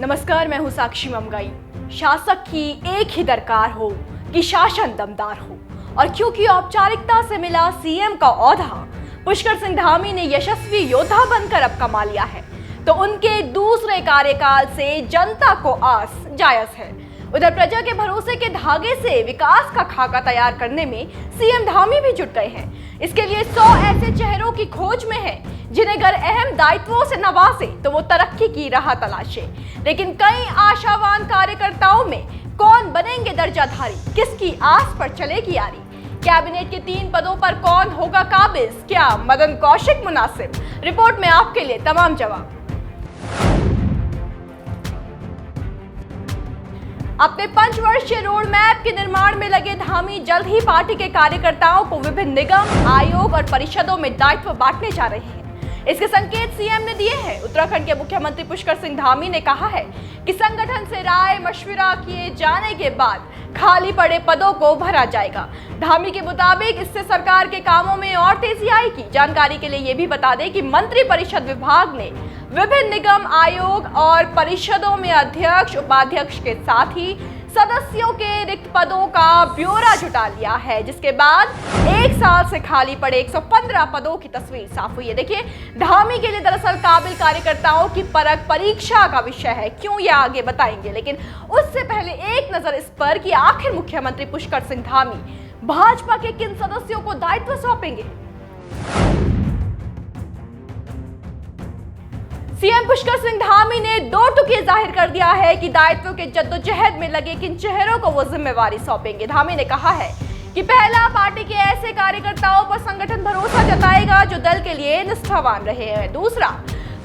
नमस्कार, मैं हूं साक्षी ममगाई। शासक की एक ही दरकार हो कि शासन दमदार हो, और क्योंकि औपचारिकता से मिला सीएम का ओहदा, पुष्कर सिंह धामी ने यशस्वी योद्धा बनकर अब कमा लिया है, तो उनके दूसरे कार्यकाल से जनता को आस जायज है। उधर प्रजा के भरोसे के धागे से विकास का खाका तैयार करने में सीएम धामी भी जुट गए हैं। इसके लिए 100 ऐसे चेहरों की खोज में है जिन्हें अगर अहम दायित्वों से नवाजे तो वो तरक्की की राह तलाशे। लेकिन कई आशावान कार्यकर्ताओं में कौन बनेंगे दर्जाधारी, किसकी आस पर चलेगी यारी? कैबिनेट के 3 पदों पर कौन होगा काबिज? क्या मदन कौशिक मुनासिब? रिपोर्ट में आपके लिए तमाम जवाब। अपने 5 वर्षीय रोड मैप के निर्माण में लगे धामी जल्द ही पार्टी के कार्यकर्ताओं को विभिन्न निगम, आयोग और परिषदों में दायित्व बांटने जा रहे हैं। इसके संकेत सीएम ने दिए हैं। उत्तराखंड के मुख्यमंत्री पुष्कर सिंह धामी ने कहा है कि संगठन से राय मशविरा किए जाने के बाद खाली पड़े पदों को भरा जाएगा। धामी के मुताबिक इससे सरकार के कामों में और तेजी आएगी। जानकारी के लिए ये भी बता दें कि मंत्री परिषद विभाग ने विभिन्न निगम, आयोग और परिषदों में अध्यक्ष, उपाध्यक्ष के साथ ही सदस्यों के रिक्त पदों का ब्यौरा जुटा लिया है, जिसके बाद 1 साल से खाली पड़े 115 पदों की तस्वीर साफ हुई है। देखिए, धामी के लिए दरअसल काबिल कार्यकर्ताओं की परख परीक्षा का विषय है। क्यों, ये आगे बताएंगे, लेकिन उससे पहले एक नजर इस पर कि आखिर मुख्यमंत्री पुष्कर सिंह धामी भाजपा के किन सदस्यों को दायित्व सौंपेंगे। सीएम पुष्कर सिंह धामी ने 2 टुके जाहिर कर दिया है कि दायित्व के जद्दोजहद में लगे किन चेहरों को वो जिम्मेवारी सौंपेंगे। धामी ने कहा है कि पहला, पार्टी के ऐसे कार्यकर्ताओं पर संगठन भरोसा जताएगा जो दल के लिए निष्ठावान रहे हैं। दूसरा,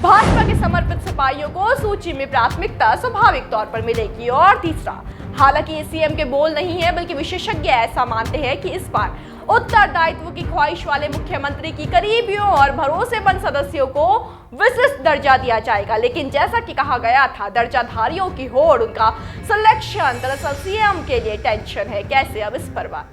भाजपा के समर्पित सिपाहियों को सूची में प्राथमिकता स्वाभाविक तौर पर मिलेगी। और तीसरा, हालांकि ये सीएम के बोल नहीं है, बल्कि विशेषज्ञ ऐसा मानते हैं कि इस बार उत्तरदायित्व की ख्वाहिश वाले मुख्यमंत्री की करीबियों और भरोसेमंद सदस्यों को विशिष्ट दर्जा दिया जाएगा। लेकिन जैसा कि कहा गया था, दर्जाधारियों की होड़, उनका सिलेक्शन दरअसल सीएम के लिए टेंशन है। कैसे, अब इस पर बात।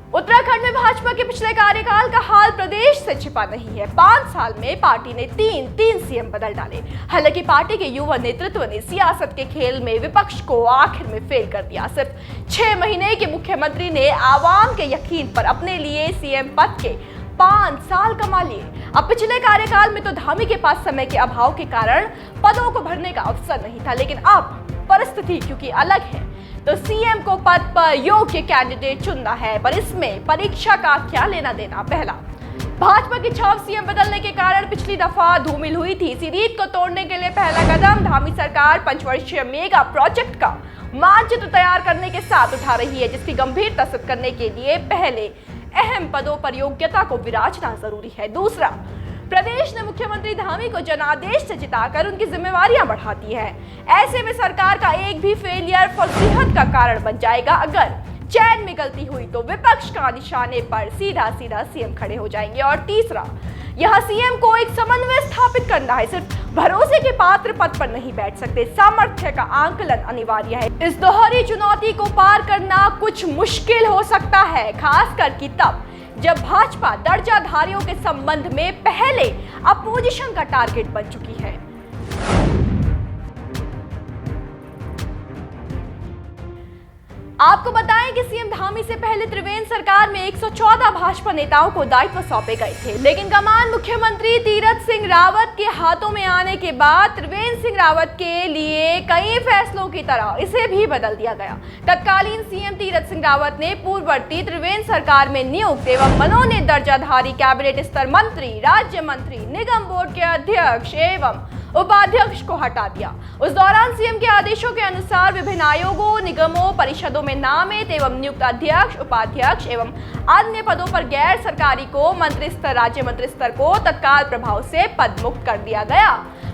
उत्तराखंड में भाजपा के पिछले कार्यकाल का हाल प्रदेश से छिपा नहीं है। 5 साल में पार्टी ने तीन सीएम बदल डाले। हालांकि पार्टी के युवा नेतृत्व ने सियासत के खेल में विपक्ष को आखिर में फेल कर दिया। सिर्फ 6 महीने के मुख्यमंत्री ने आवाम के यकीन पर अपने लिए सीएम पद के 5 साल कमा लिए। अब पिछले कार्यकाल में तो धामी के पास समय के अभाव के कारण पदों को भरने का अवसर नहीं था, लेकिन अब परिस्थिति क्योंकि अलग है, तो सीएम को पद पर योग्य कैंडिडेट चुनना है। पर इसमें परीक्षा का क्या लेना देना? पहला, भाजपा की 6 सीएम बदलने के कारण पिछली दफा धूमिल हुई थी। इसी रीत को तोड़ने के लिए पहला कदम धामी सरकार 5 वर्षीय मेगा प्रोजेक्ट का मानचित्र तैयार करने के साथ उठा रही है, जिसकी गंभीरता सिद्ध करने के लिए पहले अहम पदों पर योग्यता को विराजना जरूरी है। दूसरा, प्रदेश ने मुख्यमंत्री धामी को जनादेश से जिताकर उनकी जिम्मेवारियां बढ़ा दी है। ऐसे में सरकार का एक भी फेलियर फजीहत का कारण बन जाएगा। अगर चैन में गलती हुई तो विपक्ष का निशाने पर सीधा सीएम खड़े हो जाएंगे। और तीसरा, यहां सीएम को एक समन्वय स्थापित करना है। सिर्फ भरोसे के पात्र पद पर नहीं बैठ सकते, सामर्थ्य का आंकलन अनिवार्य है। इस दोहरी चुनौती को पार करना कुछ मुश्किल हो सकता है, खासकर कि तब जब भाजपा दर्जाधारियों के संबंध में पहले अपोजिशन का टारगेट बन चुकी है। आपको बताएं कि सीएम धामी से पहले त्रिवेंद्र सरकार में 114 भाजपा नेताओं को दायित्व सौंपे गए थे, लेकिन कमान मुख्यमंत्री तीरथ सिंह रावत के हाथों में आने के बाद त्रिवेंद्र सिंह रावत के लिए कई फैसलों की तरह इसे भी बदल दिया गया। तत्कालीन सीएम तीरथ सिंह रावत ने पूर्ववर्ती त्रिवेंद्र सरकार में नियुक्त एवं मनोनीत दर्जाधारी कैबिनेट स्तर मंत्री, राज्य मंत्री, निगम बोर्ड के अध्यक्ष एवं उपाध्यक्ष को हटा दिया। उस दौरान सीएम के आदेशों के अनुसार विभिन्न आयोगों, निगमों, परिषदों में नामित एवं नियुक्त अध्यक्ष, उपाध्यक्ष एवं अन्य पदों पर गैर सरकारी को मंत्री स्तर, राज्य मंत्री स्तर को तत्काल प्रभाव से पद मुक्त कर दिया गया।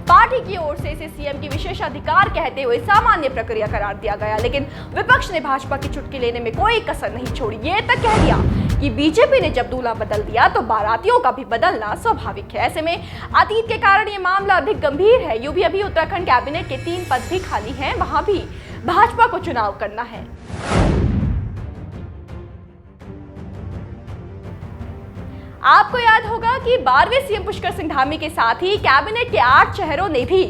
पार्टी की ओर से इसे सीएम की विशेषाधिकार कहते हुए सामान्य प्रक्रिया करार दिया गया, लेकिन विपक्ष ने भाजपा की चुटकी लेने में कोई कसर नहीं छोड़ी। ये तक कह दिया कि बीजेपी ने जब दूल्हा बदल दिया तो बारातियों का भी बदलना स्वाभाविक है। ऐसे में अतीत के कारण ये मामला अधिक गंभीर है। यूं भी अभी उत्तराखंड कैबिनेट के 3 पद भी खाली हैं, वहां भी भाजपा को चुनाव करना है। आपको याद होगा कि 12वें सीएम पुष्कर सिंह धामी के साथ ही कैबिनेट के 8 चेहरों ने भी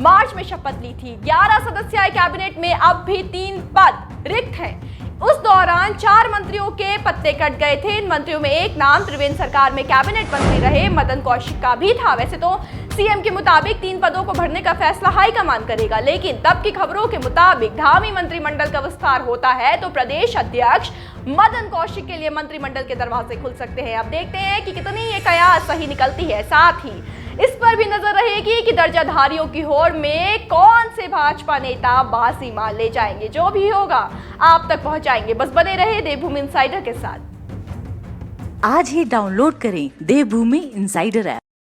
मार्च में शपथ ली थी। 11 सदस्यीय कैबिनेट में अब भी 3 पद रिक्त हैं। उस दौरान 4 मंत्रियों के पत्ते कट गए थे। इन मंत्रियों में एक नाम त्रिवेंद्र सरकार में कैबिनेट मंत्री रहे मदन कौशिक का भी था। वैसे तो सीएम के मुताबिक 3 पदों को भरने का फैसला हाईकमान करेगा, लेकिन तब की खबरों के मुताबिक धामी मंत्रिमंडल का विस्तार होता है तो प्रदेश अध्यक्ष मदन कौशिक के लिए मंत्रिमंडल के दरवाजे खुल सकते हैं। अब देखते हैं कि कितनी ये कयास सही निकलती है। साथ ही इस पर भी नजर रहेगी कि दर्जाधारियों की होड़ में कौन से भाजपा नेता बाजी मार ले जाएंगे। जो भी होगा आप तक पहुंचाएंगे। बस बने रहे देवभूमि इंसाइडर के साथ। आज ही डाउनलोड करें देवभूमि इंसाइडर ऐप।